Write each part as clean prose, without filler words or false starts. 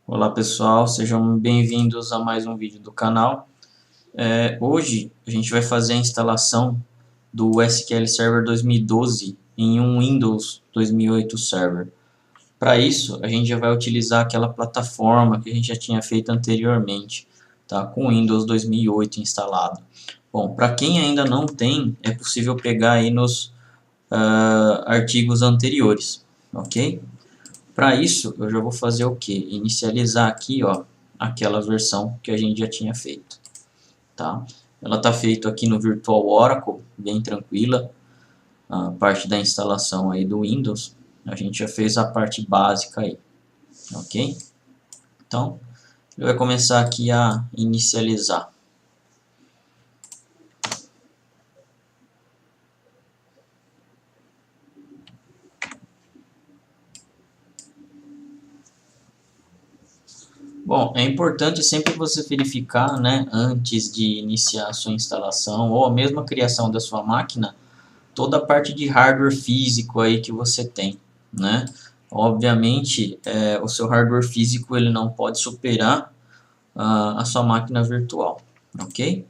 Olá pessoal, sejam bem-vindos a mais um vídeo do canal. Hoje a gente vai fazer a instalação do SQL Server 2012 em um Windows 2008 Server. Para isso, a gente já vai utilizar aquela plataforma que a gente já tinha feito anteriormente, tá? Com o Windows 2008 instalado. Bom, para quem ainda não tem, é possível pegar aí nos artigos anteriores, ok? Para isso, eu já vou fazer o que? Inicializar aqui, ó, aquela versão que a gente já tinha feito, tá? Ela está feita aqui no Virtual Oracle, bem tranquila. A parte da instalação aí do Windows, a gente já fez a parte básica aí, ok? Então, ele vai começar aqui a inicializar. Bom, é importante sempre você verificar, né, antes de iniciar a sua instalação ou a mesma criação da sua máquina, toda a parte de hardware físico aí que você tem, né? Obviamente, o seu hardware físico ele não pode superar a sua máquina virtual, ok?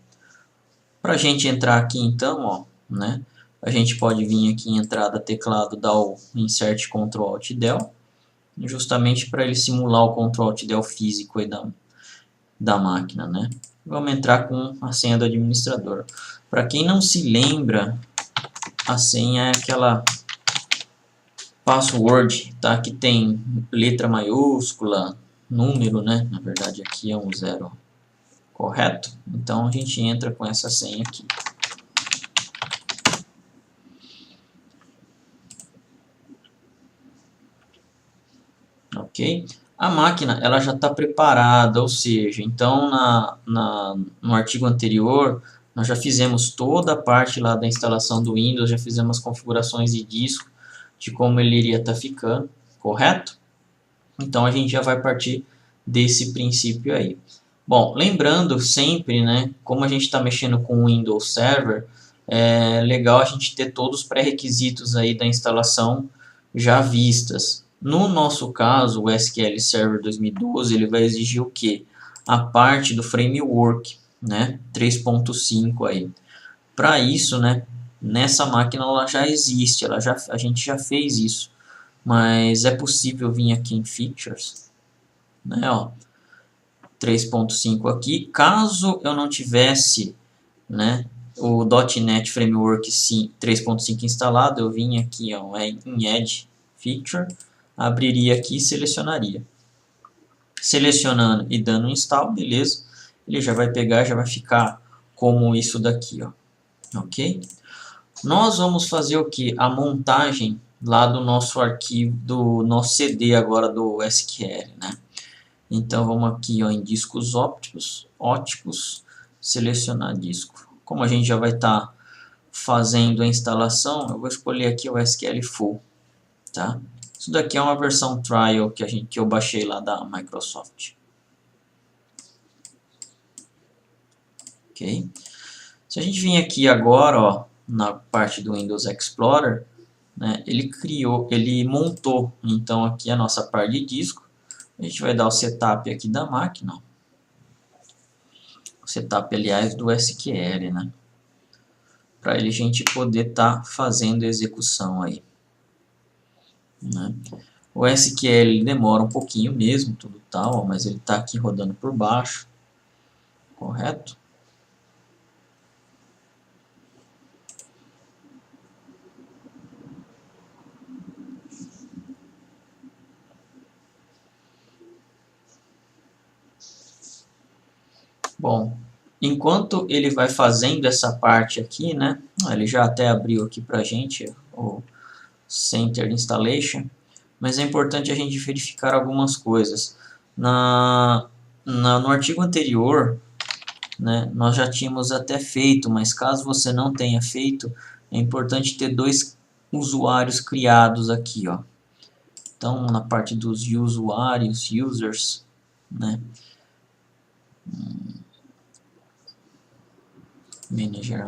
Para a gente entrar aqui então, ó, né? A gente pode vir aqui em entrada teclado, dar o Insert Ctrl Alt Del, justamente para ele simular o Ctrl Alt Del físico aí da máquina, né? Vamos entrar com a senha do administrador. Para quem não se lembra, a senha é aquela password, tá? Que tem letra maiúscula, número, né? Na verdade aqui é um zero, correto? Então a gente entra com essa senha aqui. Ok? A máquina ela já está preparada, ou seja, então no artigo anterior nós já fizemos toda a parte lá da instalação do Windows, já fizemos configurações de disco, de como ele iria estar ficando, correto? Então a gente já vai partir desse princípio aí. Bom, lembrando sempre, né, como a gente está mexendo com o Windows Server, é legal a gente ter todos os pré-requisitos aí da instalação já vistas. No nosso caso, o SQL Server 2012, ele vai exigir o quê? A parte do framework, né, 3.5 aí. Para isso, né, nessa máquina ela já existe, a gente já fez isso, mas é possível vir aqui em Features, né, ó, 3.5 aqui. Caso eu não tivesse, né, o .NET Framework 3.5 instalado, eu vim aqui, ó, em Add Feature, abriria aqui e selecionaria. Selecionando e dando install, beleza, ele já vai pegar, já vai ficar como isso daqui, ó, ok? Nós vamos fazer o que? A montagem lá do nosso arquivo, do nosso CD agora do SQL, né? Então vamos aqui, ó, em discos óticos, selecionar disco. Como a gente já vai estar fazendo a instalação, eu vou escolher aqui o SQL Full, tá? Isso daqui é uma versão trial que eu baixei lá da Microsoft. Ok? Se a gente vir aqui agora, ó, na parte do Windows Explorer, né, ele montou então aqui a nossa parte de disco. A gente vai dar o setup aqui da máquina, ó. O setup, aliás, do SQL, né? Para a gente poder estar fazendo a execução aí, né? O SQL demora um pouquinho mesmo, tudo tal, mas ele está aqui rodando por baixo, correto? Bom, enquanto ele vai fazendo essa parte aqui, né? Ele já até abriu aqui para a gente o Center Installation, mas é importante a gente verificar algumas coisas. No artigo anterior, né, nós já tínhamos até feito, mas caso você não tenha feito, é importante ter dois usuários criados aqui, ó. Então, na parte dos usuários, users, né, manager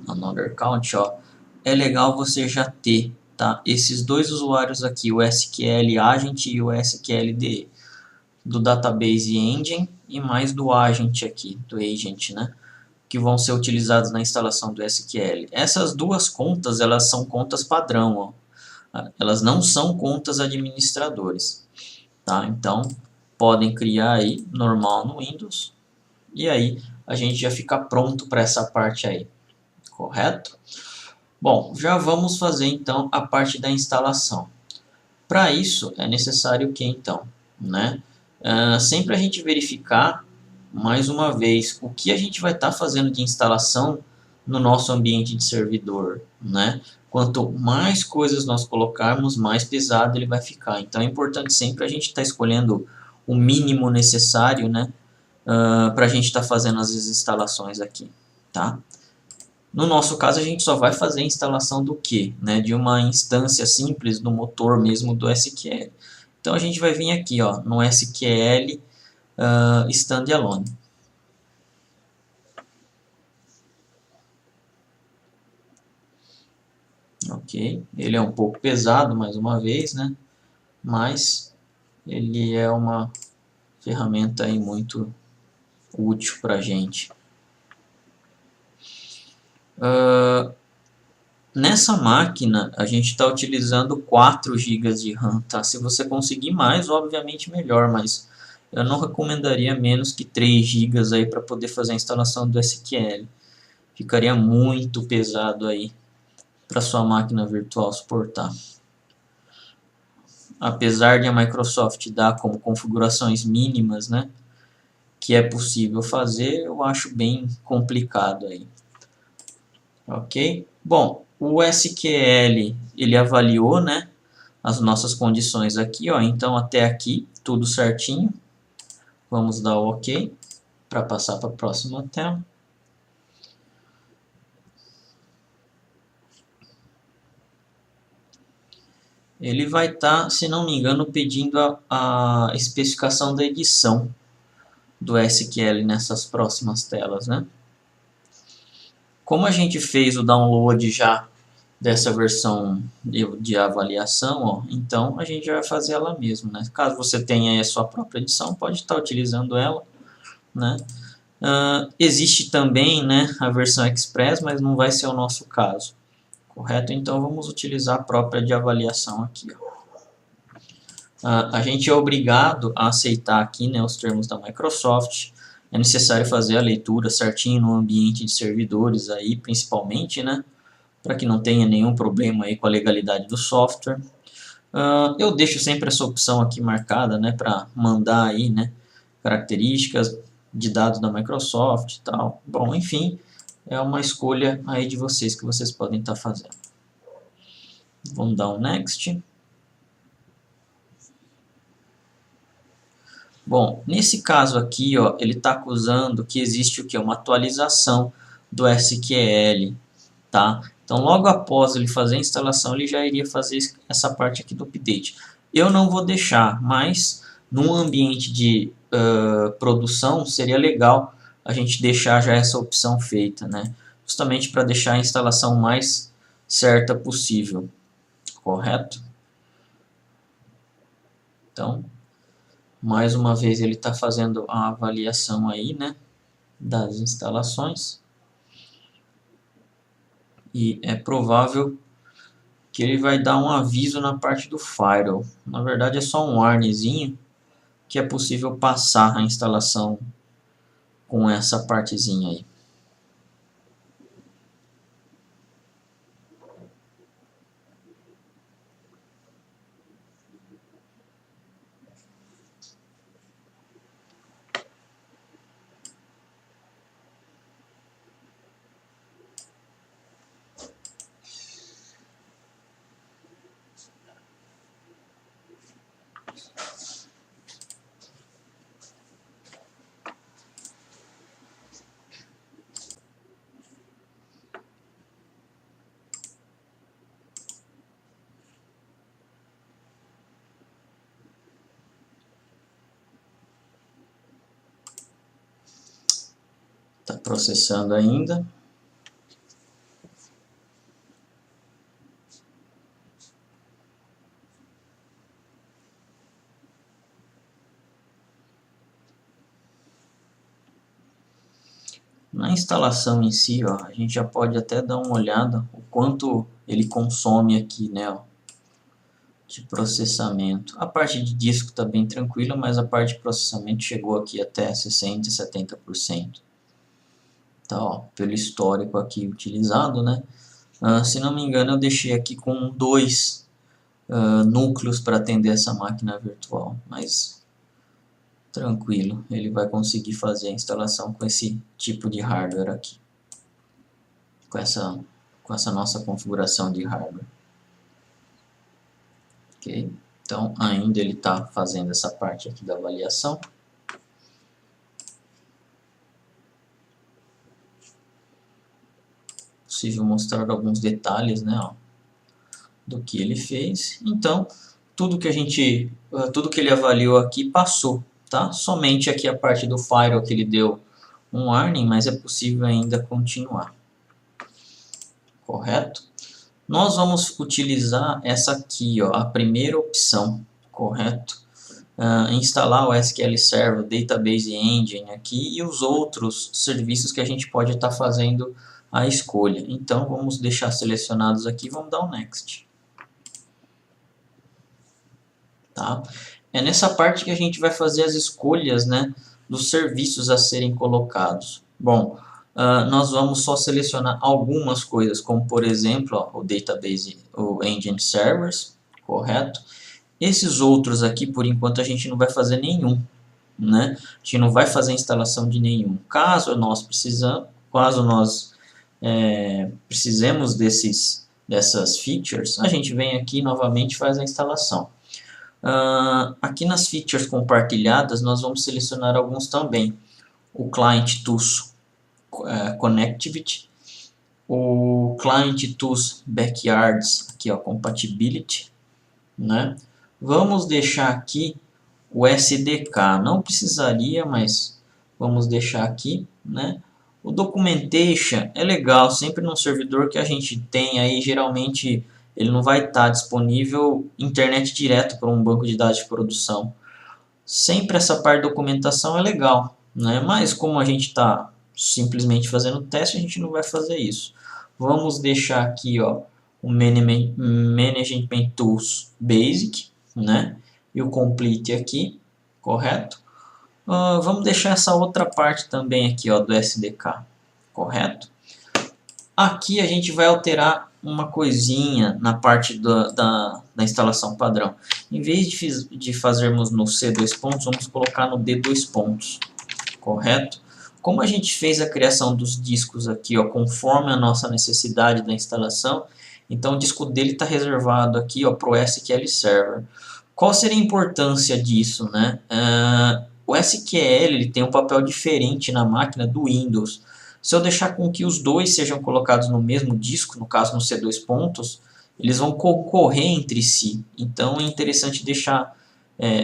another account, ó, é legal você já ter, tá, esses dois usuários aqui, o SQL Agent e o SQL DE. do Database Engine e mais do Agent aqui, do Agent, né? Que vão ser utilizados na instalação do SQL. Essas duas contas, elas são contas padrão, ó. Elas não são contas administradores, tá? Então, podem criar aí, normal no Windows, e aí a gente já fica pronto para essa parte aí, correto? Bom, já vamos fazer então a parte da instalação. Para isso, é necessário o que então? Né? Sempre a gente verificar, mais uma vez, o que a gente vai estar fazendo de instalação no nosso ambiente de servidor. Né? Quanto mais coisas nós colocarmos, mais pesado ele vai ficar. Então é importante sempre a gente estar escolhendo o mínimo necessário, né? Para a gente estar fazendo as instalações aqui. Tá? No nosso caso, a gente só vai fazer a instalação do quê? Né? De uma instância simples do motor mesmo do SQL. Então, a gente vai vir aqui ó, no SQL Standalone. Ok, ele é um pouco pesado, mais uma vez, né? Mas ele é uma ferramenta aí muito útil para a gente. Nessa máquina, a gente está utilizando 4 GB de RAM, tá? Se você conseguir mais, obviamente melhor, mas eu não recomendaria menos que 3 GB aí para poder fazer a instalação do SQL. Ficaria muito pesado aí para sua máquina virtual suportar. Apesar de a Microsoft dar como configurações mínimas, né, que é possível fazer, eu acho bem complicado aí. Ok? Bom, o SQL ele avaliou, né, as nossas condições aqui, ó. Então até aqui tudo certinho. Vamos dar o OK para passar para a próxima tela. Ele vai estar, se não me engano, pedindo a especificação da edição do SQL nessas próximas telas, né? Como a gente fez o download já dessa versão de avaliação, ó, então a gente vai fazer ela mesmo, né? Caso você tenha aí a sua própria edição, pode estar utilizando ela, né? Existe também, né, a versão Express, mas não vai ser o nosso caso, correto? Então vamos utilizar a própria de avaliação aqui, ó. A gente é obrigado a aceitar aqui, né, os termos da Microsoft. É necessário fazer a leitura certinho no ambiente de servidores aí, principalmente, né, para que não tenha nenhum problema aí com a legalidade do software. Eu deixo sempre essa opção aqui marcada, né, para mandar aí, né, características de dados da Microsoft e tal. Bom, enfim, é uma escolha aí de vocês que vocês podem estar fazendo. Vamos dar um Next. Bom, nesse caso aqui, ó, ele está acusando que existe o que? Uma atualização do SQL, tá? Então, logo após ele fazer a instalação, ele já iria fazer essa parte aqui do update. Eu não vou deixar, mas num ambiente de produção, seria legal a gente deixar já essa opção feita, né? Justamente para deixar a instalação mais certa possível, correto? Então, mais uma vez ele está fazendo a avaliação aí, né, das instalações. E é provável que ele vai dar um aviso na parte do firewall. Na verdade é só um warningzinho que é possível passar a instalação com essa partezinha aí. Está processando ainda. Na instalação em si, ó, a gente já pode até dar uma olhada o quanto ele consome aqui, né, ó, de processamento. A parte de disco está bem tranquila, mas a parte de processamento chegou aqui até 60% e 70%. Tá, ó, pelo histórico aqui utilizado, né? Se não me engano, eu deixei aqui com 2 núcleos para atender essa máquina virtual, mas tranquilo, ele vai conseguir fazer a instalação com esse tipo de hardware aqui, com essa nossa configuração de hardware. Ok? Então, ainda ele está fazendo essa parte aqui da avaliação. Possível mostrar alguns detalhes, né, ó, do que ele fez. Então, tudo que ele avaliou aqui passou, tá? Somente aqui a parte do firewall que ele deu um warning, mas é possível ainda continuar. Correto? Nós vamos utilizar essa aqui, ó, a primeira opção, correto? Instalar o SQL Server, Database Engine aqui e os outros serviços que a gente pode estar fazendo a escolha. Então, vamos deixar selecionados aqui, vamos dar um Next. Tá? É nessa parte que a gente vai fazer as escolhas, né, dos serviços a serem colocados. Bom, nós vamos só selecionar algumas coisas, como por exemplo, ó, o Database, o Engine Servers, correto? Esses outros aqui, por enquanto, a gente não vai fazer nenhum, né? A gente não vai fazer a instalação de nenhum. Caso nós precisemos dessas features, a gente vem aqui novamente e faz a instalação. Aqui nas features compartilhadas, nós vamos selecionar alguns também. O Client Tools Connectivity, o Client Tools Backyards, aqui ó, Compatibility, né? Vamos deixar aqui o SDK, não precisaria, mas vamos deixar aqui, né? O Documentation é legal, sempre num servidor que a gente tem aí, geralmente ele não vai estar disponível internet direto para um banco de dados de produção. Sempre essa parte de documentação é legal, né? Mas como a gente está simplesmente fazendo teste, a gente não vai fazer isso. Vamos deixar aqui, ó, o Management Tools Basic, né? E o Complete aqui, correto? Vamos deixar essa outra parte também aqui, ó, do SDK, correto? Aqui a gente vai alterar uma coisinha na parte da instalação padrão. Em vez de fazermos no C2 pontos, vamos colocar no D2 pontos, correto? Como a gente fez a criação dos discos aqui, ó, conforme a nossa necessidade da instalação, então o disco dele está reservado aqui para o SQL Server. Qual seria a importância disso, né? O SQL ele tem um papel diferente na máquina do Windows. Se eu deixar com que os dois sejam colocados no mesmo disco, no caso no C2 pontos, eles vão concorrer entre si. Então é interessante deixar,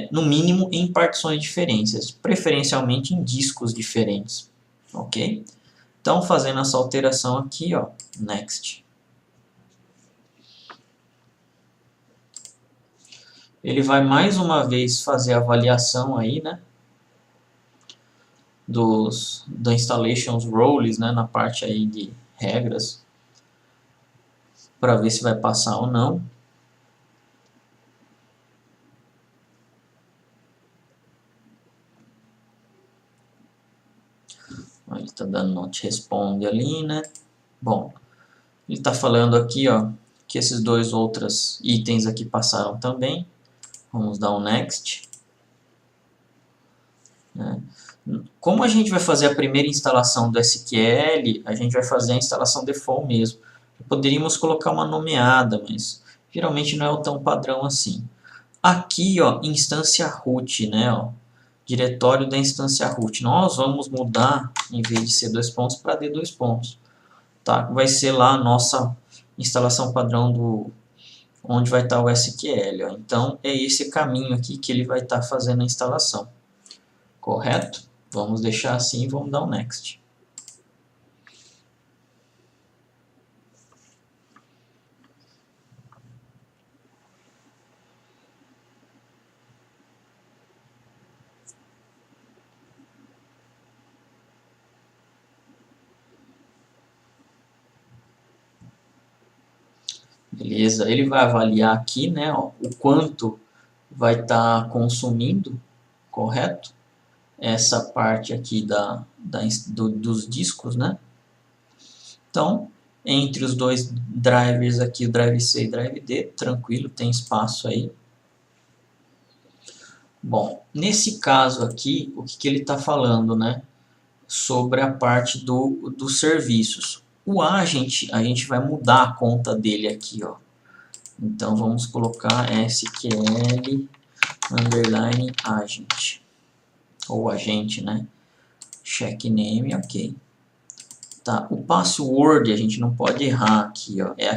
no mínimo, em partições diferentes, preferencialmente em discos diferentes. Ok? Então, fazendo essa alteração aqui, ó, Next. Ele vai mais uma vez fazer a avaliação aí, né, da installations roles, né, na parte aí de regras, para ver se vai passar ou não. Ele está dando not responde ali, né? Bom, ele está falando aqui, ó, que esses dois outros itens aqui passaram também. Vamos dar um next. Né? Como a gente vai fazer a primeira instalação do SQL, a gente vai fazer a instalação default mesmo. Poderíamos colocar uma nomeada, mas geralmente não é tão padrão assim. Aqui, ó, instância root, né, ó, diretório da instância root. Nós vamos mudar, em vez de C2 pontos, para D2 pontos. Tá? Vai ser lá a nossa instalação padrão onde vai estar o SQL. Ó. Então, é esse caminho aqui que ele vai estar fazendo a instalação. Correto? Vamos deixar assim e vamos dar um Next. Beleza? Ele vai avaliar aqui, né, ó, o quanto vai estar consumindo, correto? Essa parte aqui dos discos, né? Então, entre os dois drivers aqui, o drive C e o drive D, tranquilo, tem espaço aí. Bom, nesse caso aqui, o que ele está falando, né? Sobre a parte dos serviços. O agent, a gente vai mudar a conta dele aqui, ó. Então, vamos colocar SQL underline agent. Ou agente, né? Check name, ok. Tá, o password a gente não pode errar aqui, ó. É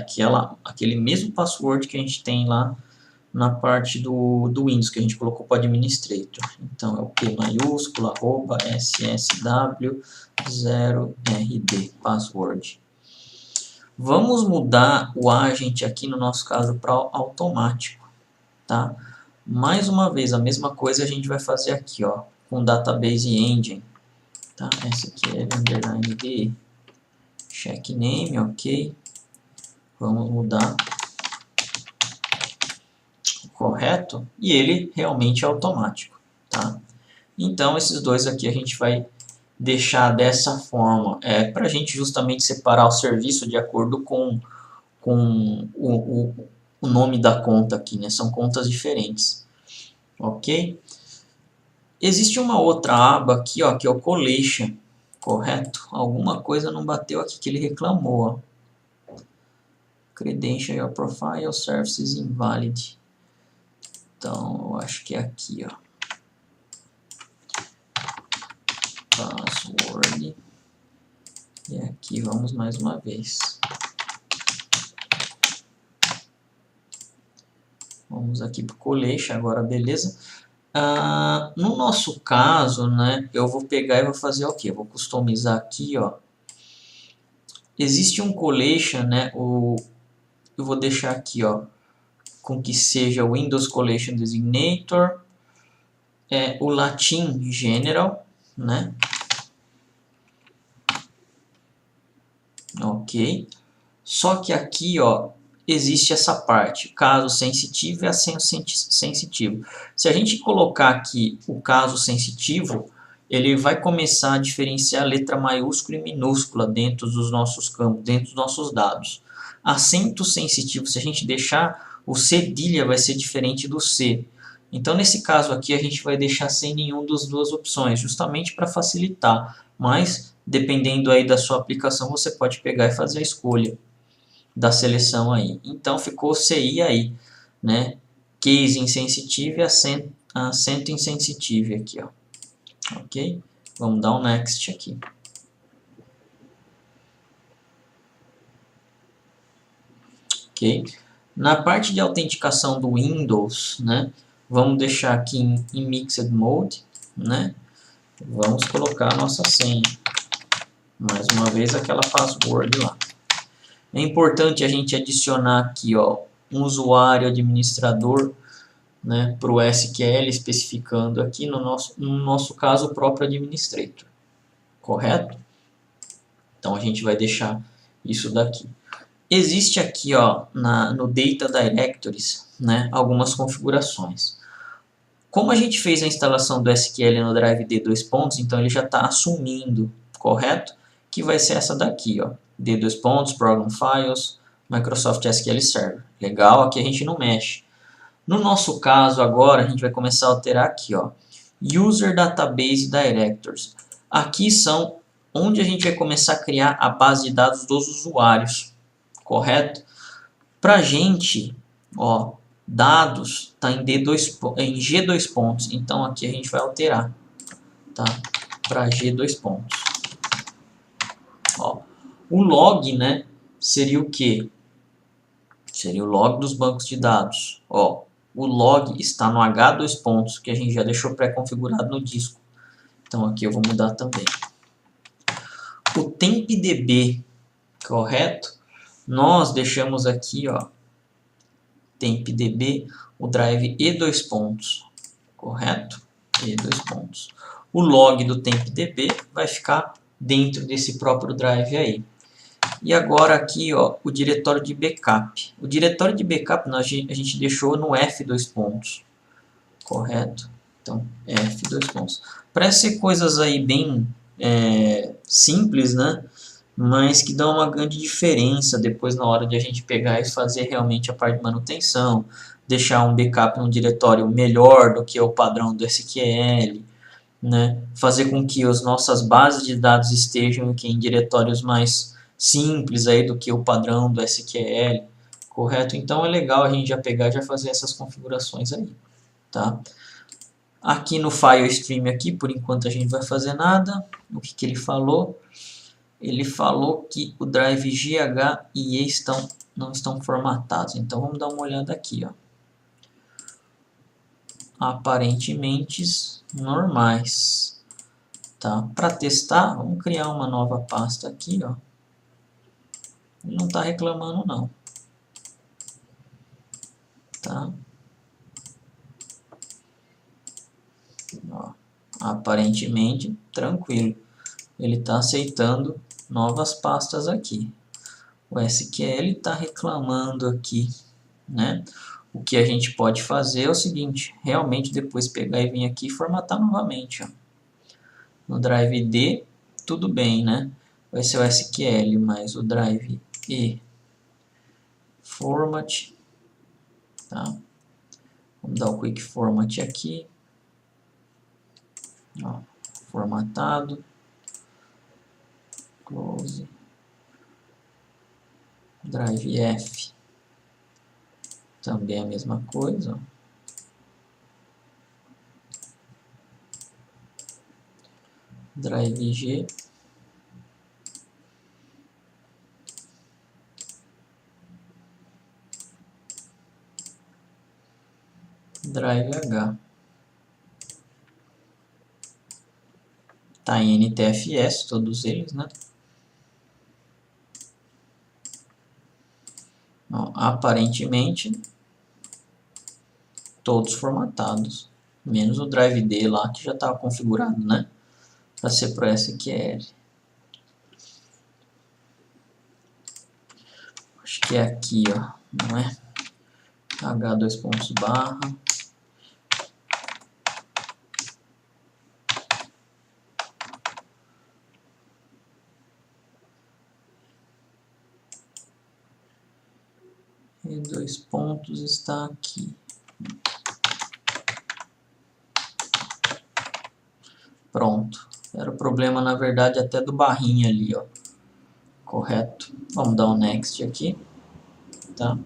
aquele mesmo password que a gente tem lá na parte do Windows, que a gente colocou para administrator. Então, é o P maiúsculo, arroba, ssw0rd, password. Vamos mudar o agent aqui, no nosso caso, para automático, tá? Mais uma vez, a mesma coisa a gente vai fazer aqui, ó, com Database Engine, tá? SQL underline DE. Check name, ok. Vamos mudar. Correto? E ele realmente é automático, tá? Então, esses dois aqui a gente vai deixar dessa forma, para a gente justamente separar o serviço de acordo com o nome da conta aqui, né? São contas diferentes, ok? Existe uma outra aba aqui, ó, que é o Collation, correto? Alguma coisa não bateu aqui que ele reclamou, ó. Credential your profile services invalid. Então, eu acho que é aqui, ó. Password. E aqui vamos mais uma vez. Vamos aqui para o Collation agora, beleza? No nosso caso, né, eu vou pegar e vou fazer o quê? Vou customizar aqui, ó. Existe um Collation, né, eu vou deixar aqui, ó, com que seja o Windows Collation Designator, o Latin General, né? Ok. Só que aqui, ó, existe essa parte, caso sensitivo e acento sensitivo. Se a gente colocar aqui o caso sensitivo, ele vai começar a diferenciar a letra maiúscula e minúscula dentro dos nossos campos, dentro dos nossos dados. Acento sensitivo, se a gente deixar, o cedilha vai ser diferente do C. Então, nesse caso aqui, a gente vai deixar sem nenhuma das duas opções, justamente para facilitar. Mas, dependendo aí da sua aplicação, você pode pegar e fazer a escolha da seleção aí. Então, ficou CI aí, né? Case insensitive e acento insensitive aqui, ó. Ok? Vamos dar um next aqui. Ok? Na parte de autenticação do Windows, né? Vamos deixar aqui em Mixed Mode, né? Vamos colocar a nossa senha. Mais uma vez aquela password lá. É importante a gente adicionar aqui, ó, um usuário administrador, né, para o SQL, especificando aqui, no nosso caso, o próprio administrator. Correto? Então, a gente vai deixar isso daqui. Existe aqui, ó, no Data Directories, né, algumas configurações. Como a gente fez a instalação do SQL no Drive D 2 pontos, então ele já está assumindo, correto? Que vai ser essa daqui, ó, D 2 pontos, Program Files, Microsoft SQL Server. Legal, aqui a gente não mexe. No nosso caso agora, a gente vai começar a alterar aqui, ó, User Database Directors. Aqui são onde a gente vai começar a criar a base de dados dos usuários, correto? Para a gente, ó, dados está em G2 pontos, então aqui a gente vai alterar, tá? Para G2 pontos. Ó, o log, né, seria o que? Seria o log dos bancos de dados. Ó, o log está no H2 pontos, que a gente já deixou pré-configurado no disco. Então aqui eu vou mudar também. O tempdb, correto? Nós deixamos aqui, ó, tempdb, o drive E2 pontos, correto? E2 pontos. O log do tempdb vai ficar dentro desse próprio drive aí. E agora aqui, ó, o diretório de backup. O diretório de backup a gente deixou no F dois pontos, correto? Então, F dois pontos. Parece ser coisas aí bem simples, né? Mas que dão uma grande diferença depois na hora de a gente pegar e fazer realmente a parte de manutenção, deixar um backup num diretório melhor do que o padrão do SQL, né? Fazer com que as nossas bases de dados estejam aqui em diretórios mais simples aí do que o padrão do SQL, correto? Então é legal a gente já pegar e já fazer essas configurações aí, tá? Aqui no file stream aqui, por enquanto a gente vai fazer nada. O que ele falou? Ele falou que o drive GH e E não estão formatados. Então vamos dar uma olhada aqui, ó. Aparentemente normais. Tá? Para testar, vamos criar uma nova pasta aqui, ó. Ele não está reclamando não. Tá? Ó, aparentemente tranquilo. Ele está aceitando novas pastas aqui. O SQL está reclamando aqui, né? O que a gente pode fazer é o seguinte, realmente depois pegar e vir aqui e formatar novamente, ó. No drive D, tudo bem, né? Vai ser o SQL mais o drive E format, tá? Vamos dar o quick format aqui, ó, formatado, close, drive F, também a mesma coisa, ó. Drive G, drive H. Tá em NTFS, todos eles, né? Ó, aparentemente, todos formatados. Menos o drive D lá, que já estava configurado, né? Para ser pro SQL. Acho que é aqui, ó. Não é? H dois pontos barra. E dois pontos está aqui. Pronto. Era o problema, na verdade, até do barrinho ali, ó. Correto. Vamos dar um next aqui. Tá?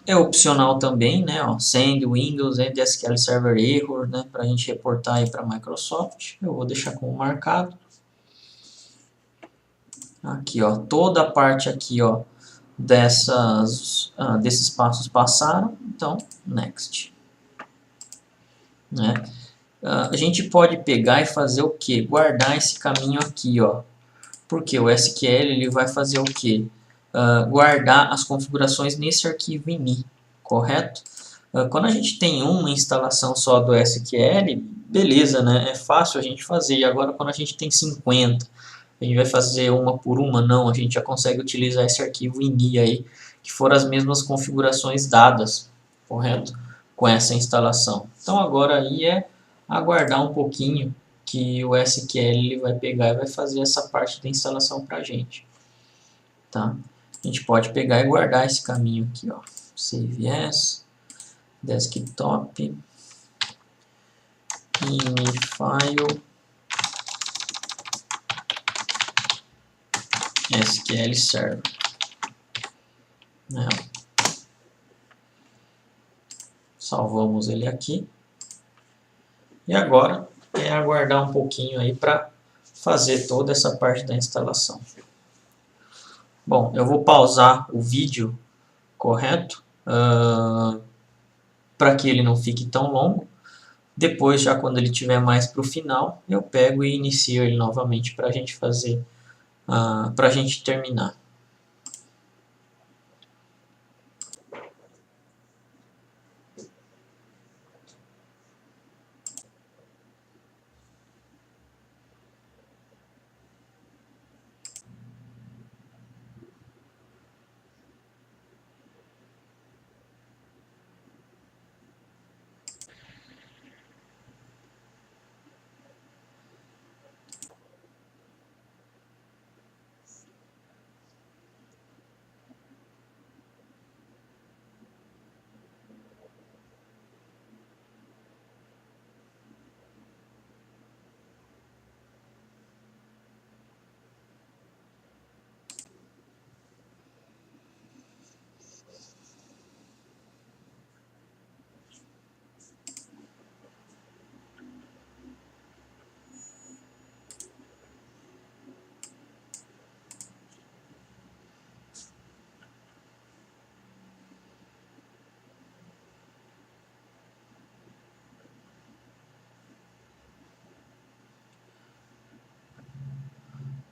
É opcional também, né? Ó, send Windows and SQL Server Error, né? Para a gente reportar aí para a Microsoft. Eu vou deixar como marcado. Aqui, ó, toda a parte aqui, ó, desses passos passaram. Então, next. Né? A gente pode pegar e fazer o que? Guardar esse caminho aqui, ó. Porque o SQL ele vai fazer o que? Guardar as configurações nesse arquivo ini, correto? Quando a gente tem uma instalação só do SQL, beleza, né? É fácil a gente fazer. Agora, quando a gente tem 50, a gente vai fazer uma por uma? Não, a gente já consegue utilizar esse arquivo ini aí, que foram as mesmas configurações dadas, correto? Com essa instalação. Então, agora aí é aguardar um pouquinho que o SQL ele vai pegar e vai fazer essa parte da instalação para a gente. Tá? A gente pode pegar e guardar esse caminho aqui, ó. Save as, desktop, inifile, SQL Server. Né? Salvamos ele aqui. E agora é aguardar um pouquinho aí para fazer toda essa parte da instalação. Bom, eu vou pausar o vídeo, correto? Para que ele não fique tão longo. Depois, já quando ele estiver mais para o final, eu pego e inicio ele novamente para a gente fazer, para a gente terminar.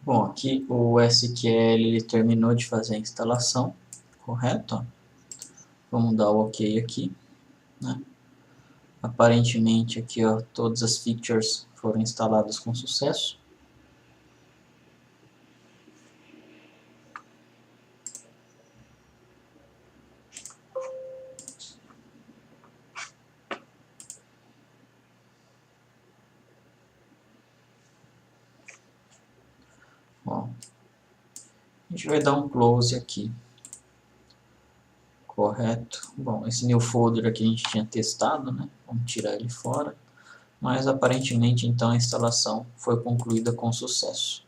Bom, aqui o SQL ele terminou de fazer a instalação, correto? Ó. Vamos dar o OK aqui, né? Aparentemente aqui, ó, todas as features foram instaladas com sucesso. Ó, a gente vai dar um close aqui. Correto. Bom, esse new folder aqui a gente tinha testado, né? Vamos tirar ele fora. Mas aparentemente então a instalação foi concluída com sucesso.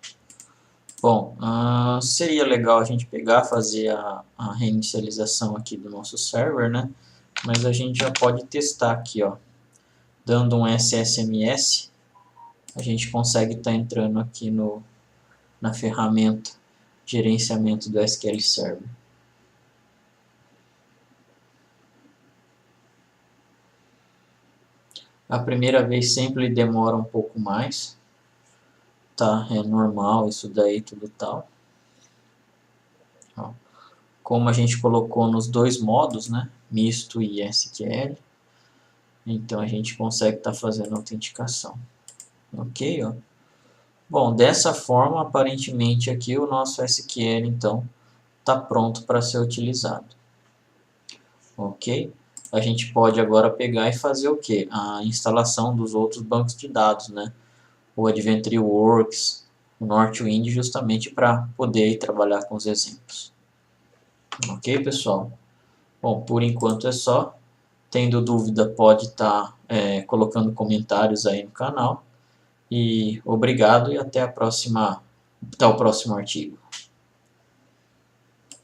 Bom, seria legal a gente pegar, fazer a reinicialização aqui do nosso server, né? Mas a gente já pode testar aqui, ó. Dando um SSMS, a gente consegue estar entrando aqui na ferramenta gerenciamento do SQL Server. A primeira vez sempre demora um pouco mais, tá? É normal isso daí, tudo tal. Ó, como a gente colocou nos dois modos, né? Misto e SQL, então a gente consegue estar fazendo a autenticação. Ok, ó. Bom, dessa forma, aparentemente aqui o nosso SQL, então, está pronto para ser utilizado. Ok? A gente pode agora pegar e fazer o que? A instalação dos outros bancos de dados, né? O Adventure Works, o Northwind, justamente para poder trabalhar com os exemplos. Ok, pessoal? Bom, por enquanto é só. Tendo dúvida, pode estar colocando comentários aí no canal. E obrigado e até o próximo artigo.